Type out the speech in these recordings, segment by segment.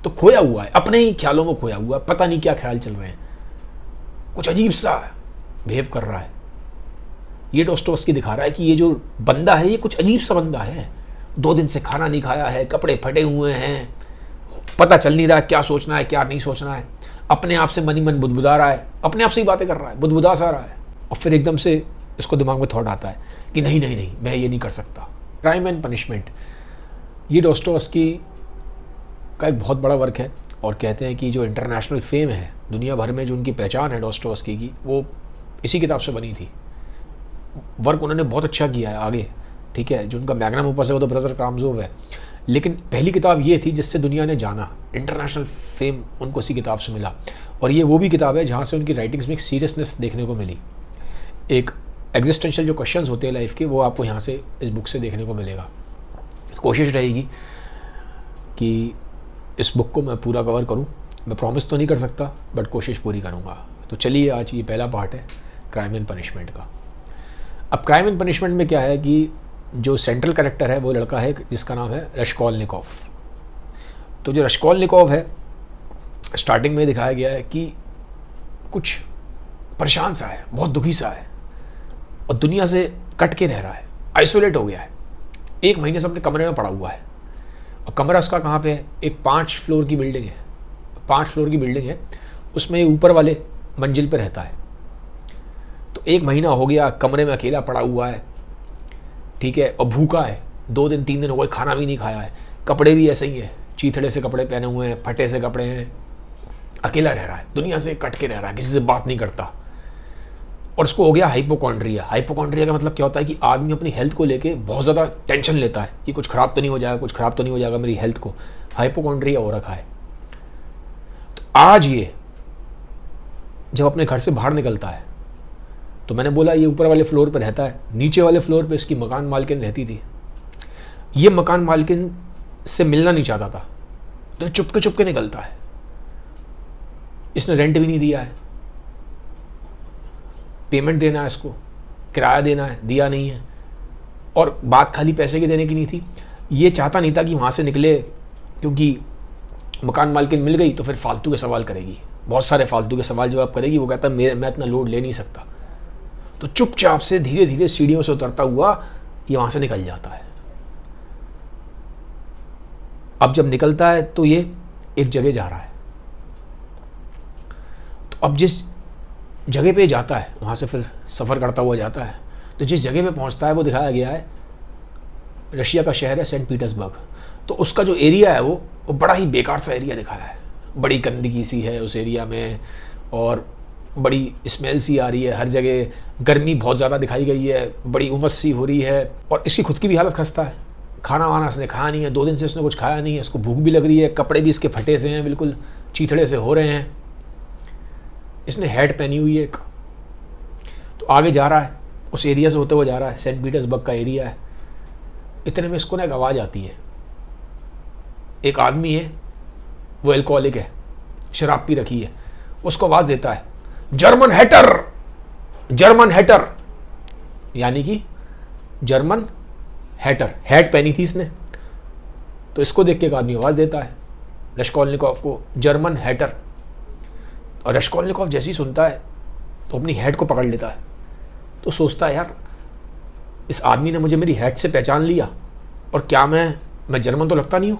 तो खोया हुआ है, अपने ही ख्यालों में खोया हुआ है, पता नहीं क्या ख्याल चल रहे हैं, कुछ अजीब सा बिहेव कर रहा है। ये डोस्टोव्स्की दिखा रहा है कि ये जो बंदा है ये कुछ अजीब सा बंदा है, 2 दिन से खाना नहीं खाया है, कपड़े फटे हुए हैं, पता चल नहीं रहा क्या सोचना है क्या नहीं सोचना है, अपने आप से मन ही मन बुदबुदा रहा है, अपने आप से ही बातें कर रहा है, बुदबुदा सा रहा है। और फिर एकदम से इसको दिमाग में थॉट आता है कि नहीं नहीं नहीं, मैं ये नहीं कर सकता। क्राइम एंड पनिशमेंट, ये डोस्टोव्स्की का एक बहुत बड़ा वर्क है, और कहते हैं कि जो इंटरनेशनल फेम है दुनिया भर में, जो उनकी पहचान है डोस्टोव्स्की की, वो इसी किताब से बनी थी। वर्क उन्होंने बहुत अच्छा किया है आगे, ठीक है। जो उनका मैग्नम ओपस है वो तो ब्रदर कारामाज़ोव है, लेकिन पहली किताब ये थी जिससे दुनिया ने जाना, इंटरनेशनल फेम उनको इसी किताब से मिला। और ये वो भी किताब है जहाँ से उनकी राइटिंग्स में एक सीरियसनेस देखने को मिली, एक एग्जिस्टेंशियल जो क्वेश्चंस होते हैं लाइफ के, वो आपको यहाँ से इस बुक से देखने को मिलेगा। कोशिश रहेगी कि इस बुक को मैं पूरा कवर करूँ, मैं प्रॉमिस तो नहीं कर सकता बट कोशिश पूरी करूँगा। तो चलिए, आज ये पहला पार्ट है क्राइम एंड पनिशमेंट का। अब क्राइम एंड पनिशमेंट में क्या है कि जो सेंट्रल कैरेक्टर है वो लड़का है जिसका नाम है रश्कोलनिकोव। तो जो रश्कोलनिकोव है, स्टार्टिंग में दिखाया गया है कि कुछ परेशान सा है, बहुत दुखी सा है, और दुनिया से कट के रह रहा है, आइसोलेट हो गया है, 1 महीने से अपने कमरे में पड़ा हुआ है। और कमरा उसका कहाँ पे है, एक 5 फ्लोर की बिल्डिंग है, 5 फ्लोर की बिल्डिंग है, उसमें ऊपर वाले मंजिल पे रहता है। तो 1 महीना हो गया कमरे में अकेला पड़ा हुआ है, ठीक है, और भूखा है, 2 दिन 3 दिन हो गए खाना भी नहीं खाया है, कपड़े भी ऐसे ही है, चीथड़े से कपड़े पहने हुए हैं, फटे से कपड़े हैं, अकेला रह रहा है, दुनिया से कट के रह रहा है, किसी से बात नहीं करता। और उसको हो गया हाइपोकॉन्ड्रिया। हाइपोकॉन्ड्रिया का मतलब क्या होता है कि आदमी अपनी हेल्थ को लेके बहुत ज़्यादा टेंशन लेता है कि कुछ ख़राब तो नहीं हो जाएगा, कुछ ख़राब तो नहीं हो जाएगा मेरी हेल्थ को, हाइपोकॉन्ड्रिया हो रखा है। तो आज ये जब अपने घर से बाहर निकलता है, तो मैंने बोला ये ऊपर वाले फ्लोर पर रहता है, नीचे वाले फ्लोर पे इसकी मकान मालकिन रहती थी। ये मकान मालकिन से मिलना नहीं चाहता था, तो चुपके निकलता है। इसने रेंट भी नहीं दिया है, पेमेंट देना है इसको, किराया देना है, दिया नहीं है, और बात खाली पैसे की देने की नहीं थी। ये चाहता नहीं था कि वहाँ से निकले, क्योंकि मकान मालकिन मिल गई तो फिर फालतू के सवाल करेगी, बहुत सारे फालतू के सवाल जवाब करेगी। वो कहता है मैं इतना लोड ले नहीं सकता। तो चुपचाप से धीरे धीरे सीढ़ियों से उतरता हुआ ये वहाँ से निकल जाता है। अब जब निकलता है तो ये एक जगह जा रहा है। तो अब जिस जगह पे जाता है वहाँ से फिर सफ़र करता हुआ जाता है, तो जिस जगह पे पहुँचता है वो दिखाया गया है रशिया का शहर है सेंट पीटर्सबर्ग। तो उसका जो एरिया है वो बड़ा ही बेकार सा एरिया दिखाया है, बड़ी गंदगी सी है उस एरिया में, और बड़ी स्मेल सी आ रही है हर जगह, गर्मी बहुत ज़्यादा दिखाई गई है, बड़ी उमस सी हो रही है, और इसकी खुद की भी हालत खस्ता है। खाना वाना इसने खाया नहीं है, 2 दिन से इसने कुछ खाया नहीं है, इसको भूख भी लग रही है, कपड़े भी इसके फटे से हैं, बिल्कुल चीथड़े से हो रहे हैं, इसने हैट पहनी हुई है एक। तो आगे जा रहा है, उस एरिया से होते हुए जा रहा है, सेंट पीटर्सबर्ग का एरिया है। इतने में इसको ना एक आवाज़ आती है, एक आदमी है वो एल्कोहलिक है, शराब पी रखी है, उसको आवाज़ देता है जर्मन हैटर, जर्मन हैटर, यानी कि जर्मन हैटर, हैट पहनी थी इसने। तो इसको देख के एक आदमी आवाज़ देता है रश्कोलनिकोव को, जर्मन हैटर। और रश्कोलनिकोव जैसे ही सुनता है तो अपनी हैट को पकड़ लेता है। तो सोचता है यार इस आदमी ने मुझे मेरी हैट से पहचान लिया, और क्या मैं जर्मन तो लगता नहीं हूँ,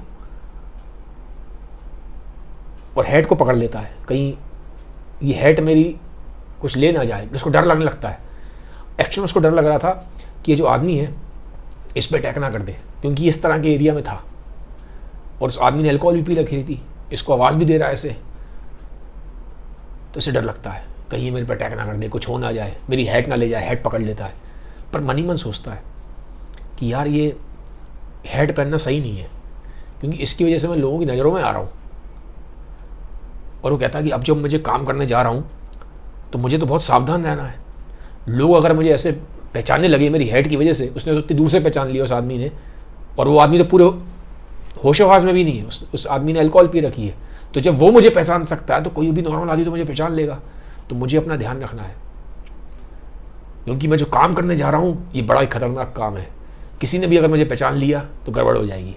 और हैट को पकड़ लेता है, कहीं ये हैट मेरी कुछ ले ना जाए। उसको डर लगने लगता है। एक्चुअली उसको डर लग रहा था कि ये जो आदमी है इस पर अटैक ना कर दे, क्योंकि इस तरह के एरिया में था, और उस आदमी ने अल्कोहल भी पी रखी थी, इसको आवाज़ भी दे रहा है ऐसे। तो इसे डर लगता है कहीं ये मेरे पर अटैक ना कर दे, कुछ हो ना जाए, मेरी हैट ना ले जाए, हैट पकड़ लेता है। पर मन ही मन सोचता है कि यार ये हैट पहनना सही नहीं है, क्योंकि इसकी वजह से मैं लोगों की नज़रों में आ रहा हूँ। और वो कहता है कि अब जब मुझे काम करने जा रहा हूँ तो मुझे तो बहुत सावधान रहना है। लोग अगर मुझे ऐसे पहचानने लगे मेरी हैट की वजह से, उसने तो इतनी दूर से पहचान लिया उस आदमी ने, और वो आदमी तो पूरे होशोहवास में भी नहीं है, उस आदमी ने अल्कोहल पी रखी है। तो जब वो मुझे पहचान सकता है तो कोई भी नॉर्मल आदमी तो मुझे पहचान लेगा। तो मुझे अपना ध्यान रखना है, क्योंकि मैं जो काम करने जा रहा हूँ ये बड़ा ही खतरनाक काम है, किसी ने भी अगर मुझे पहचान लिया तो गड़बड़ हो जाएगी।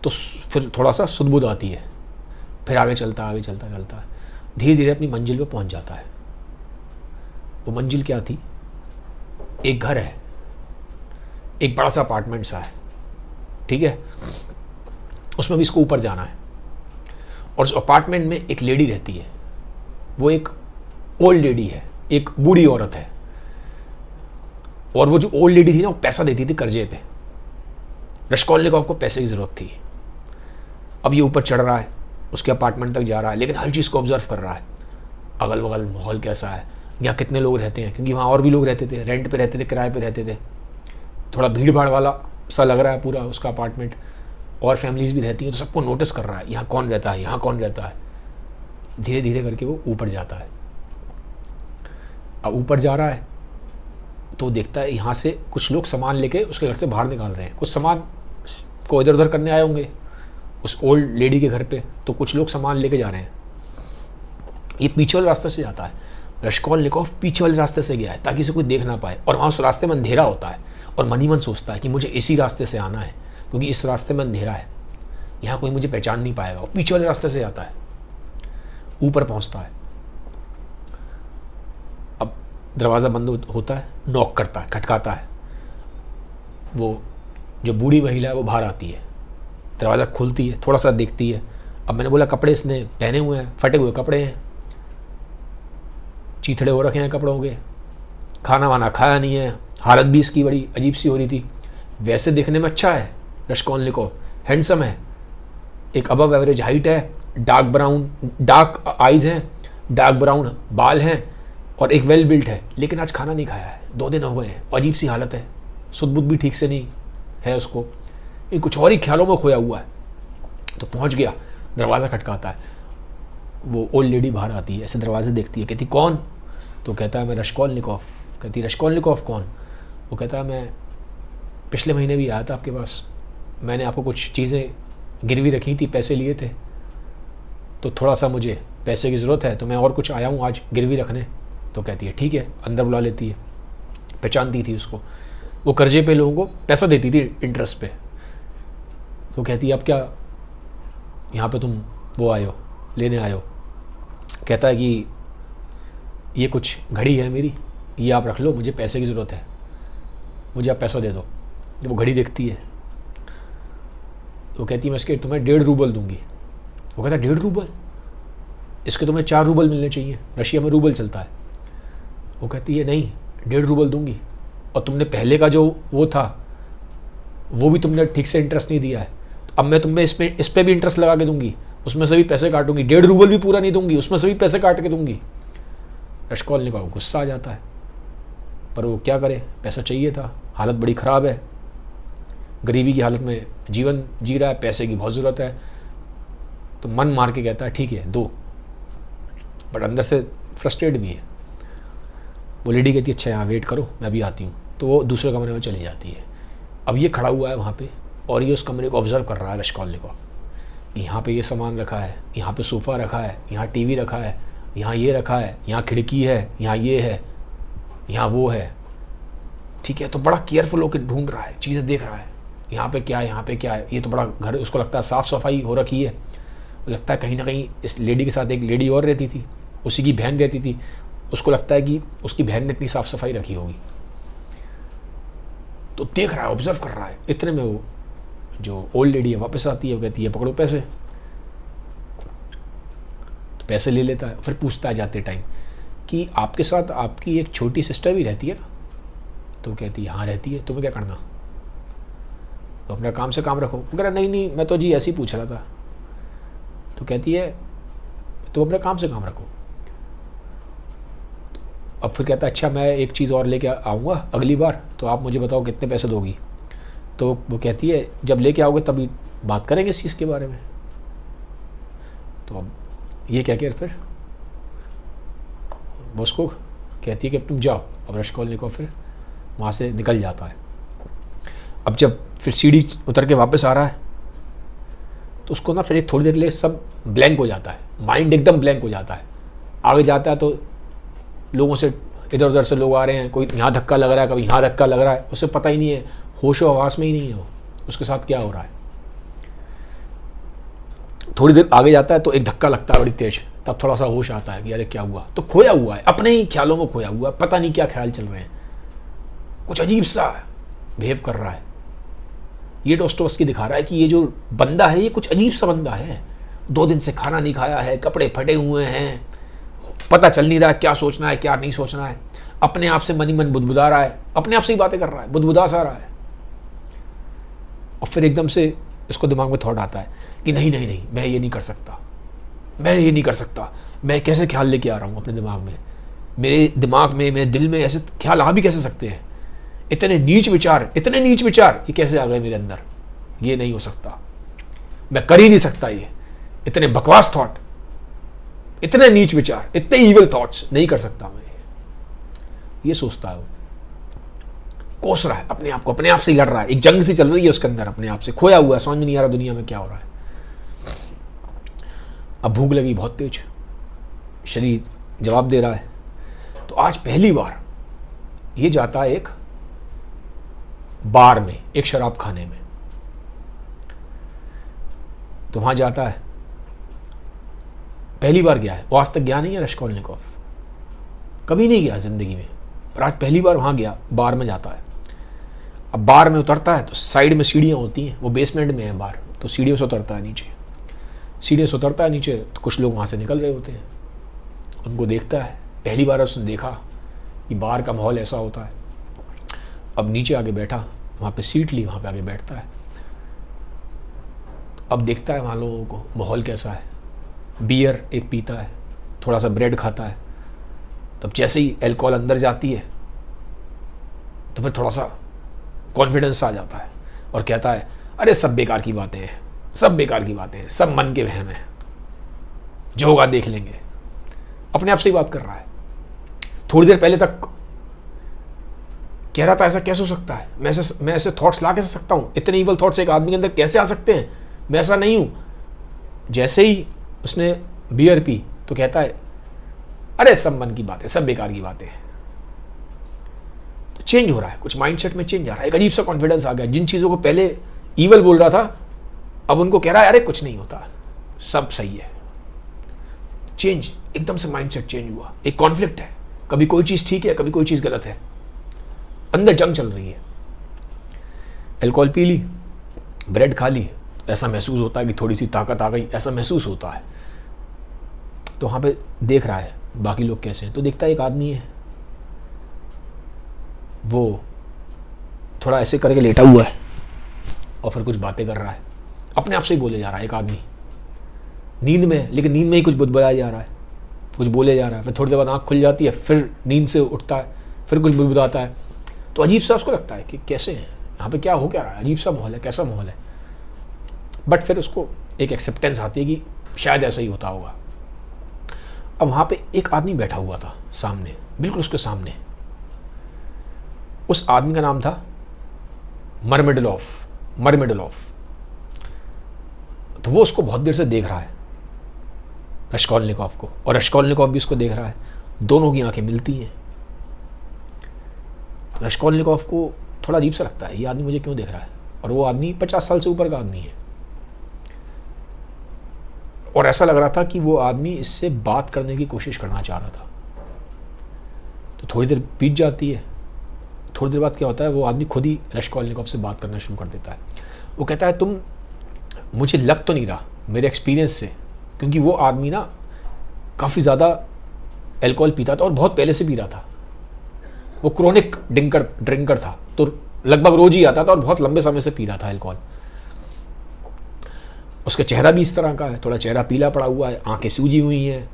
तो फिर थोड़ा सा सुध-बुध आती है, फिर आगे चलता है, धीरे धीरे अपनी मंजिल पे पहुंच जाता है। वो मंजिल क्या थी? एक घर है, एक बड़ा सा अपार्टमेंट सा है, ठीक है, उसमें भी इसको ऊपर जाना है। और उस अपार्टमेंट में एक लेडी रहती है, वो एक ओल्ड लेडी है, एक बूढ़ी औरत है। और वो जो ओल्ड लेडी थी ना, वो पैसा देती थी कर्जे पे। रश्कोलनिकोव को पैसे की ज़रूरत थी। अब ये ऊपर चढ़ रहा है, उसके अपार्टमेंट तक जा रहा है, लेकिन हर चीज़ को ऑब्जर्व कर रहा है, अगल बगल माहौल कैसा है, यहाँ कितने लोग रहते हैं, क्योंकि वहाँ और भी लोग रहते थे, रेंट पे रहते थे, किराए पे रहते थे। थोड़ा भीड़ भाड़ वाला सा लग रहा है पूरा उसका अपार्टमेंट, और फैमिलीज़ भी रहती हैं, तो सबको नोटिस कर रहा है, यहाँ कौन रहता है, यहाँ कौन रहता है। धीरे धीरे करके वो ऊपर जाता है। अब ऊपर जा रहा है तो देखता है यहाँ से कुछ लोग सामान लेके उसके घर से बाहर निकाल रहे हैं। कुछ सामान को इधर उधर करने आए होंगे उस ओल्ड लेडी के घर पे, तो कुछ लोग सामान लेके जा रहे हैं। ये पीछे वाले रास्ते से जाता है। रश्कोलनिकोव पीछे वाले रास्ते से गया है ताकि इसे कोई देख ना पाए, और वहाँ उस रास्ते में अंधेरा होता है, और मन ही मन सोचता है कि मुझे इसी रास्ते से आना है, क्योंकि इस रास्ते में अंधेरा है, यहाँ कोई मुझे पहचान नहीं पाएगा। वो पीछे वाले रास्ते से जाता है, ऊपर पहुँचता है। अब दरवाज़ा बंद होता है, नॉक करता है, खटकाता है। वो जो बूढ़ी महिला है वो बाहर आती है, दरवाज़ा खुलती है, थोड़ा सा देखती है। अब मैंने बोला कपड़े इसने पहने हुए हैं, फटे हुए कपड़े हैं, चीथड़े हो रखे हैं कपड़ों के, खाना वाना खाया नहीं है, हालत भी इसकी बड़ी अजीब सी हो रही थी। वैसे दिखने में अच्छा है रश्कोलनिकोव, हैंडसम है, एक अबव एवरेज हाइट है, डार्क आइज़ हैं, डार्क ब्राउन बाल हैं, और एक वेल बिल्ट है, लेकिन आज खाना नहीं खाया है, 2 दिन हो गए हैं, अजीब सी हालत है, सुध-बुध भी ठीक से नहीं है उसको, ये कुछ और ही ख्यालों में खोया हुआ है। तो पहुंच गया, दरवाज़ा खटकाता है। वो ओल्ड लेडी बाहर आती है, ऐसे दरवाजे देखती है, कहती कौन? तो कहता है मैं रश्कोलनिकोव। कहती रश्कोलनिकोव कौन? वो कहता है मैं पिछले महीने भी आया था आपके पास, मैंने आपको कुछ चीज़ें गिरवी रखी थी, पैसे लिए थे, तो थोड़ा सा मुझे पैसे की ज़रूरत है, तो मैं और कुछ आया हूँ आज गिरवी रखने। तो कहती है ठीक है, अंदर बुला लेती है। पहचानती थी उसको, वो कर्जे पे लोगों को पैसा देती थी इंटरेस्ट पे। तो कहती है अब क्या यहाँ पे तुम वो आए हो, लेने आए हो? कहता है कि ये कुछ घड़ी है मेरी, ये आप रख लो, मुझे पैसे की ज़रूरत है, मुझे आप पैसा दे दो। जब वो घड़ी देखती है तो कहती है मैं इसके तुम्हें 1.5 रूबल दूंगी। वो कहता है 1.5 रूबल? इसके तुम्हें 4 रूबल मिलने चाहिए, रशिया में रूबल चलता है। वो कहती है नहीं, 1.5 रूबल दूंगी, और तुमने पहले का जो वो था वो भी तुमने ठीक से इंटरेस्ट नहीं दिया है, तो अब मैं तुम्हें इस पे भी इंटरेस्ट लगा के दूंगी, उसमें से भी पैसे काटूंगी, 1.5 रूबल भी पूरा नहीं दूंगी, उसमें से भी पैसे काट के दूंगी। रश्कोलनिकोव को गुस्सा आ जाता है, पर वो क्या करे, पैसा चाहिए था, हालत बड़ी ख़राब है, गरीबी की हालत में जीवन जी रहा है, पैसे की बहुत ज़रूरत है। तो मन मार के कहता है ठीक है दो, बट अंदर से फ्रस्ट्रेट भी है। वो लेडी कहती है अच्छा यहाँ वेट करो, मैं अभी आती हूँ। तो वो दूसरे कमरे में चली जाती है। अब ये खड़ा हुआ है वहाँ पे, और ये उस कमरे को ऑब्जर्व कर रहा है रश्कोलनिकोव। यहाँ पे ये सामान रखा है, यहाँ पे सोफ़ा रखा है, यहाँ टीवी रखा है, यहाँ ये रखा है, यहाँ खिड़की है, यहाँ ये है, यहाँ वो है, ठीक है। तो बड़ा केयरफुल होकर ढूंढ रहा है, चीज़ें देख रहा है, यहाँ पे क्या है, यहाँ पे क्या है। ये तो बड़ा घर, उसको लगता है साफ़ सफाई हो रखी है, लगता है कहीं ना कहीं इस लेडी के साथ एक लेडी और रहती थी, उसी की बहन रहती थी, उसको लगता है कि उसकी बहन ने इतनी साफ़ सफाई रखी होगी। तो देख रहा है, ऑब्जर्व कर रहा है। इतने में वो जो ओल्ड लेडी है वापस आती है, वो कहती है पकड़ो पैसे। तो पैसे ले लेता है, फिर पूछता है जाते टाइम कि आपके साथ आपकी एक छोटी सिस्टर भी रहती है ना? तो कहती है हाँ रहती है, तुम्हें क्या करना, तो अपना काम से काम रखो। वो कह रहा नहीं मैं तो जी ऐसे ही पूछ रहा था। तो कहती है तुम अपने काम से काम रखो। अब फिर कहता है अच्छा मैं एक चीज़ और लेके आऊँगा अगली बार, तो आप मुझे बताओ कितने पैसे दोगी। तो वो कहती है जब लेके आओगे तभी बात करेंगे इस चीज़ के बारे में। तो अब ये क्या कह फिर वो उसको कहती है कि अब तुम जाओ। अब रश्कोलनिकोव फिर वहाँ से निकल जाता है। अब जब फिर सीढ़ी उतर के वापस आ रहा है तो उसको ना फिर थोड़ी देर के लिए सब ब्लैंक हो जाता है, माइंड एकदम ब्लैंक हो जाता है। आगे जाता है तो लोगों से इधर उधर से लोग आ रहे हैं, कोई यहाँ धक्का लग रहा है, कभी यहाँ धक्का लग रहा है, उसे पता ही नहीं है, होशो हवास में ही नहीं है वो, उसके साथ क्या हो रहा है। थोड़ी देर आगे जाता है तो एक धक्का लगता है बड़ी तेज, तब थोड़ा सा होश आता है कि अरे क्या हुआ। तो खोया हुआ है, अपने ही ख्यालों में खोया हुआ है, पता नहीं क्या ख्याल चल रहे हैं, कुछ अजीब सा बिहेव कर रहा है। ये डॉस्टोवस्की दिखा रहा है कि ये जो बंदा है ये कुछ अजीब सा बंदा है, 2 दिन से खाना नहीं खाया है, कपड़े फटे हुए हैं, पता चल नहीं रहा क्या सोचना है क्या नहीं सोचना है, अपने आप से मन ही मन बुदबुदा रहा है, अपने आप से ही बातें कर रहा है, बुदबुदा सा रहा है। और फिर एकदम से इसको दिमाग में थॉट आता है कि नहीं नहीं नहीं, मैं ये नहीं कर सकता, मैं ये नहीं कर सकता, मैं कैसे ख्याल लेके आ रहा हूँ अपने दिमाग में, मेरे दिमाग में मेरे दिल में ऐसे ख्याल आ भी कैसे सकते हैं, इतने नीच विचार ये कैसे आ गए मेरे अंदर, ये नहीं हो सकता, मैं कर ही नहीं सकता, ये इतने बकवास थॉट, इतने नीच विचार, इतने ईविल थॉट्स नहीं कर सकता मैं, ये सोचता है वो, कोस रहा है अपने आप को, अपने आप से लड़ रहा है, एक जंग सी चल रही है उसके अंदर, अपने आप से खोया हुआ है, समझ में नहीं आ रहा दुनिया में क्या हो रहा है। अब भूख लगी बहुत तेज, शरीर जवाब दे रहा है। तो आज पहली बार ये जाता है एक बार में, एक शराब खाने में। तो वहां जाता है, पहली बार गया है वो, आज तक गया नहीं है रश्कोलनिकोव, कभी नहीं गया जिंदगी में, पर आज पहली बार वहां गया, बार में जाता है। अब बार में उतरता है तो साइड में सीढ़ियां होती हैं, वो बेसमेंट में है बार, तो सीढ़ियों से उतरता है नीचे, सीढ़ियों से उतरता है नीचे, तो कुछ लोग वहाँ से निकल रहे होते हैं, उनको देखता है, पहली बार उसने देखा कि बार का माहौल ऐसा होता है। अब नीचे आके बैठा, वहाँ पे सीट ली, वहाँ पे आके बैठता है, अब देखता है वहाँ लोगों को माहौल कैसा है, बियर एक पीता है, थोड़ा सा ब्रेड खाता है। तब जैसे ही अल्कोहल अंदर जाती है तो फिर थोड़ा सा कॉन्फिडेंस आ जाता है और कहता है अरे सब बेकार की बातें हैं, सब बेकार की बातें हैं, सब मन के वहम है, जो होगा देख लेंगे, अपने आप से ही बात कर रहा है। थोड़ी देर पहले तक कह रहा था ऐसा कैसे हो सकता है, मैं ऐसे थॉट्स ला कैसे सकता हूँ, इतने ईवल थॉट्स एक आदमी के अंदर कैसे आ सकते हैं, मैं ऐसा नहीं हूँ। जैसे ही उसने बियर पी तो कहता है अरे सब मन की बातें, सब बेकार की बातें। तो चेंज हो रहा है, कुछ माइंडसेट में चेंज आ रहा है, एक अजीब सा कॉन्फिडेंस आ गया। जिन चीज़ों को पहले ईवल बोल रहा था अब उनको कह रहा है अरे कुछ नहीं होता, सब सही है। चेंज, एकदम से माइंडसेट चेंज हुआ। एक कॉन्फ्लिक्ट है, कभी कोई चीज़ ठीक है, कभी कोई चीज़ गलत है, अंदर जंग चल रही है। अल्कोहल पी ली, ब्रेड खा ली, ऐसा महसूस होता है कि थोड़ी सी ताकत आ गई, ऐसा महसूस होता है। तो वहाँ पे देख रहा है बाकी लोग कैसे हैं, तो देखता है एक आदमी है, वो थोड़ा ऐसे करके लेटा हुआ है और फिर कुछ बातें कर रहा है, अपने आप से ही बोले जा रहा है। एक आदमी नींद में, लेकिन नींद में ही कुछ बुदबुदाया जा रहा है, कुछ बोले जा रहा है। फिर थोड़ी देर बाद आँख खुल जाती है, फिर नींद से उठता है, फिर कुछ बुदबुदाता है। तो अजीब सा उसको लगता है कि कैसे है यहाँ पे, क्या हो क्या रहा है, अजीब सा माहौल है, कैसा माहौल है। बट फिर उसको एक एक्सेप्टेंस आती है कि शायद ऐसा ही होता होगा। अब वहाँ पे एक आदमी बैठा हुआ था सामने, बिल्कुल उसके सामने। उस आदमी का नाम था मरमेडलोफ। तो वो उसको बहुत देर से देख रहा है, रश्कोलनिकोव को, और रश्कोलनिकोव भी उसको देख रहा है। दोनों की आंखें मिलती हैं। तो रश्कोलनिकोव को थोड़ा अजीब सा लगता है, ये आदमी मुझे क्यों देख रहा है, और वो आदमी 50 साल से ऊपर का आदमी है। और ऐसा लग रहा था कि वो आदमी इससे बात करने की कोशिश करना चाह रहा था। तो थोड़ी देर बीत जाती है, थोड़ी देर बाद क्या होता है, वो आदमी खुद ही रश्कोलनिकोव से बात करना शुरू कर देता है। वो कहता है तुम, मुझे लग तो नहीं रहा मेरे एक्सपीरियंस से, क्योंकि वो आदमी ना काफ़ी ज़्यादा अल्कोहल पीता था और बहुत पहले से पी रहा था। वो क्रोनिक ड्रिंकर था, तो लगभग रोज ही आता था और बहुत लंबे समय से पी रहा था अल्कोहल। उसका चेहरा भी इस तरह का है, थोड़ा चेहरा पीला पड़ा हुआ है, आंखें सूजी हुई हैं,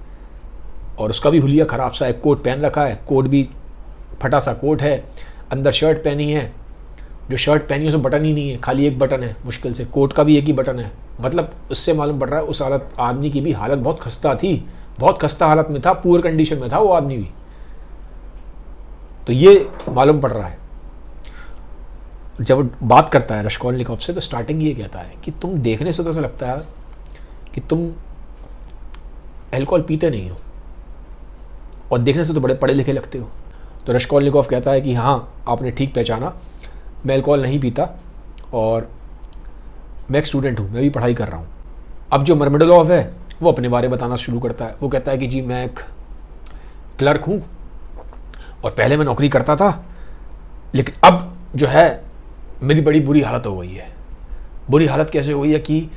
और उसका भी हुलिया ख़राब सा है। कोट पहन रखा है, कोट भी फटा सा कोट है, अंदर शर्ट पहनी है, जो शर्ट पहनी है उसमें बटन ही नहीं है, खाली एक बटन है मुश्किल से, कोट का भी एक ही बटन है। मतलब उससे मालूम पड़ रहा है उस आदमी की भी हालत बहुत खस्ता थी, बहुत खस्ता हालत में था, पुअर कंडीशन में था वो आदमी भी। तो ये मालूम पड़ रहा है। जब बात करता है रश्कोलनिकोव से तो स्टार्टिंग ये कहता है कि तुम देखने से तो ऐसा लगता है कि तुम अल्कोहल पीते नहीं हो, और देखने से तो बड़े पढ़े लिखे लगते हो। तो रश्कोलनिकोव कहता है कि हाँ, आपने ठीक पहचाना, मैं अल्कोहल नहीं पीता और मैं एक स्टूडेंट हूँ, मैं भी पढ़ाई कर रहा हूँ। अब जो मर्मेडोलॉव है वो अपने बारे में बताना शुरू करता है। वो कहता है कि जी मैं एक क्लर्क हूँ और पहले मैं नौकरी करता था, लेकिन अब जो है मेरी बड़ी बुरी हालत हो गई है। बुरी हालत कैसे हो गई है कि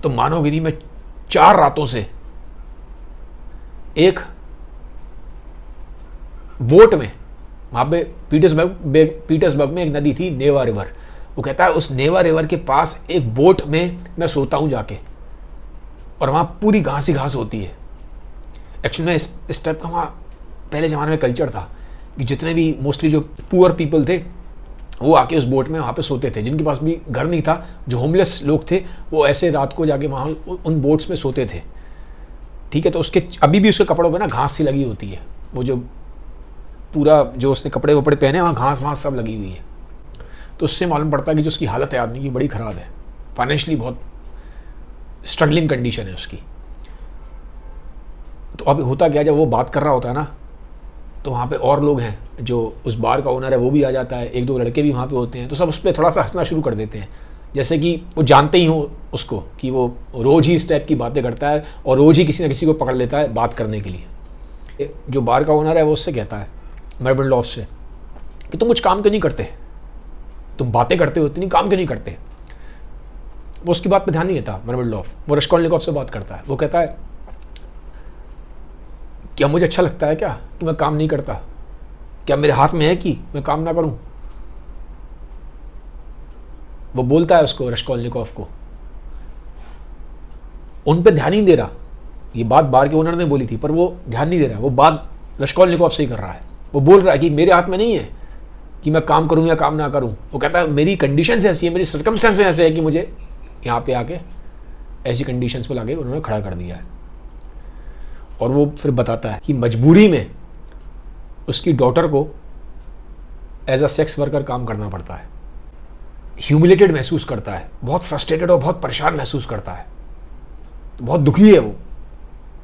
तो मानोगे नहीं, मैं 4 रातों से एक बोट में, वहाँ पे पीटर्सबर्ग में एक नदी थी नेवा रिवर। वो कहता है उस नेवा रिवर के पास एक बोट में मैं सोता हूँ जाके, और वहाँ पूरी घास ही घास होती है। एक्चुअली में इस टाइप का वहाँ पहले ज़माने में कल्चर था कि जितने भी मोस्टली जो पुअर पीपल थे वो आके उस बोट में वहाँ पे सोते थे। जिनके पास भी घर नहीं था, जो होमलेस लोग थे, वो ऐसे रात को जाके वहाँ उन बोट्स में सोते थे। ठीक है, तो उसके अभी भी उसके कपड़ों पे ना घास सी लगी होती है। वो जो पूरा जो उसने कपड़े वपड़े पहने वहाँ घास वास सब लगी हुई है। तो उससे मालूम पड़ता है कि जो उसकी हालत है आदमी की बड़ी ख़राब है, फाइनेंशियली बहुत स्ट्रगलिंग कंडीशन है उसकी। तो अब होता क्या, जब वो बात कर रहा होता है ना, तो वहाँ पे और लोग हैं, जो उस बार का ओनर है वो भी आ जाता है, 1-2 लड़के भी वहाँ पे होते हैं। तो सब उस पर थोड़ा सा हंसना शुरू कर देते हैं, जैसे कि वो जानते ही हो उसको कि वो रोज़ ही इस टाइप की बातें करता है और रोज़ ही किसी न किसी को पकड़ लेता है बात करने के लिए। जो बार का ओनर है वो उससे कहता है, मर्मेडोलॉव से, कि तुम कुछ काम क्यों नहीं करते, तुम बातें करते हो इतनी, काम क्यों नहीं करते। वो उसकी बात पे ध्यान नहीं देता मर्मेडोलॉव। वो रस्कोल्निकोव से बात करता है। वो कहता है क्या मुझे अच्छा लगता है क्या कि मैं काम नहीं करता? क्या मेरे हाथ में है कि मैं काम ना करूं? वो बोलता है उसको, रस्कोल्निकोव को। उन पे ध्यान ही नहीं दे रहा। ये बात बार के ओनर ने बोली थी, पर वो ध्यान नहीं दे रहा। वो बात रस्कोल्निकोव से ही कर रहा है। वो बोल रहा है कि मेरे हाथ में नहीं है कि मैं काम करूं या काम ना करूं। वो कहता है मेरी कंडीशंस ऐसी है, मेरी सर्कमस्टेंसेस ऐसे है कि मुझे यहाँ पे आके ऐसी कंडीशंस पे लाके उन्होंने खड़ा कर दिया है। और वो फिर बताता है कि मजबूरी में उसकी डॉटर को एज अ सेक्स वर्कर काम करना पड़ता है। ह्यूमिलेटेड महसूस करता है, बहुत फ्रस्ट्रेटेड और बहुत परेशान महसूस करता है। तो बहुत दुखी है वो,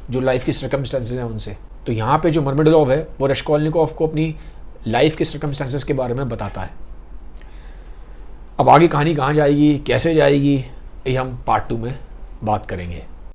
जो लाइफ की सर्कमस्टेंसेस हैं उनसे। तो यहाँ पे जो मर्मेडोलॉव है वो रस्कोल्निकोव को अपनी लाइफ के सर्कमस्टेंसेस के बारे में बताता है। अब आगे कहानी कहाँ जाएगी, कैसे जाएगी, ये हम पार्ट 2 में बात करेंगे।